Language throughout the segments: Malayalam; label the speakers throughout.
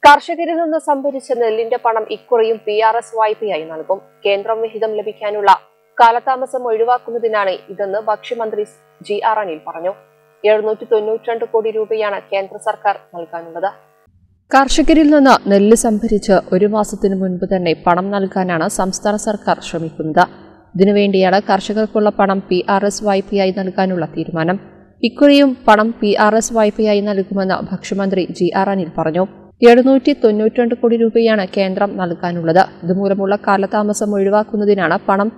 Speaker 1: കർഷകരിൽ നിന്ന് സംഭരിച്ച നെല്ലിന്റെ പണം ഇക്കുറിയും PRS വായ്പയായി നൽകും. കേന്ദ്രം വിഹിതം ലഭിക്കാനുള്ള കാലതാമസം ഒഴിവാക്കുന്നതിനാണ് ഇതെന്ന് ഭക്ഷ്യമന്ത്രി GR അനിൽ പറഞ്ഞു. 792 കോടി രൂപയാണ് കേന്ദ്ര സർക്കാർ നൽകാനുള്ളത്. കർഷകരിൽ നിന്ന് നെല്ല് സംഭരിച്ച് ഒരു മാസത്തിനു മുൻപ് തന്നെ പണം നൽകാനാണ് സംസ്ഥാന സർക്കാർ ശ്രമിക്കുന്നത്. ഇതിനുവേണ്ടിയാണ് കർഷകർക്കുള്ള പണം PRS വായ്പയായി നൽകാനുള്ള തീരുമാനം. ഇക്കുറിയും പണം PRS വായ്പയായി നൽകുമെന്ന് ഭക്ഷ്യമന്ത്രി GR അനിൽ പറഞ്ഞു. 792 കോടി രൂപയാണ് കേന്ദ്രം നൽകാനുള്ളത്. ഇതുമൂലമുള്ള കാലതാമസം ഒഴിവാക്കുന്നതിനാണ് പണം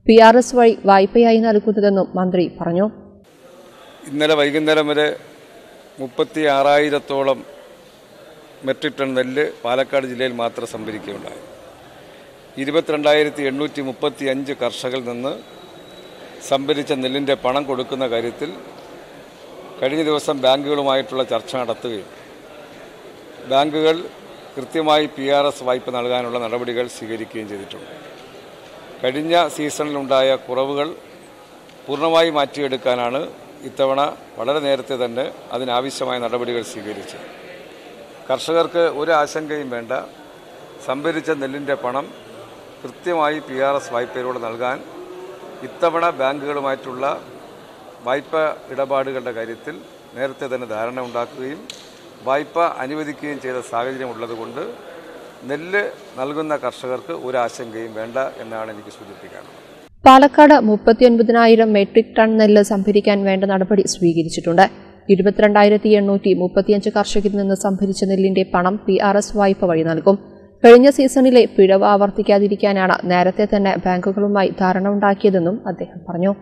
Speaker 1: PRS വഴി വായ്പയായി നൽകുന്നതെന്നും മന്ത്രി പറഞ്ഞു.
Speaker 2: ഇന്നലെ വൈകുന്നേരം വരെ 36,000-ഓളം മെട്രിക് ടൺ നെല്ല് പാലക്കാട് ജില്ലയിൽ മാത്രം സംഭരിക്കുകയുണ്ടായി. 22,835 കർഷകരിൽ നിന്ന് സംഭരിച്ച നെല്ലിൻ്റെ പണം കൊടുക്കുന്ന കാര്യത്തിൽ കഴിഞ്ഞ ദിവസം ബാങ്കുകളുമായിട്ടുള്ള ചർച്ച നടത്തുകയും ബാങ്കുകൾ കൃത്യമായി PRS വായ്പ നൽകാനുള്ള നടപടികൾ സ്വീകരിക്കുകയും ചെയ്തിട്ടുണ്ട്. കഴിഞ്ഞ സീസണിലുണ്ടായ കുറവുകൾ പൂർണ്ണമായി മാറ്റിയെടുക്കാനാണ് ഇത്തവണ വളരെ നേരത്തെ തന്നെ അതിനാവശ്യമായ നടപടികൾ സ്വീകരിച്ചത്. കർഷകർക്ക് ഒരു ആശങ്കയും വേണ്ട. സംഭരിച്ച നെല്ലിൻ്റെ പണം കൃത്യമായി PRS വായ്പയിലൂടെ നൽകാൻ ഇത്തവണ ബാങ്കുകളുമായിട്ടുള്ള വായ്പ ഇടപാടുകളുടെ കാര്യത്തിൽ നേരത്തെ തന്നെ ധാരണ ഉണ്ടാക്കുകയും വായ്പ അനുവദിക്കുകയും ചെയ്ത സാഹചര്യമുള്ളതുകൊണ്ട് നെല്ല് നൽകുന്ന കർഷകർക്ക് ഒരു ആശങ്കയും വേണ്ട എന്നാണ് എനിക്ക് സൂചിപ്പിക്കാനുള്ളത്.
Speaker 1: പാലക്കാട് 39,000 മെട്രിക് ടൺ നെല്ല് സംഭരിക്കാൻ വേണ്ട നടപടി സ്വീകരിച്ചിട്ടുണ്ട്. 22,835 കർഷകരിൽ നിന്ന് സംഭരിച്ച നെല്ലിന്റെ പണം PRS വായ്പ വഴി നൽകും. കഴിഞ്ഞ സീസണിലെ പിഴവ് ആവർത്തിക്കാതിരിക്കാനാണ് നേരത്തെ തന്നെ ബാങ്കുകളുമായി ധാരണ ഉണ്ടാക്കിയതെന്നും അദ്ദേഹം പറഞ്ഞു.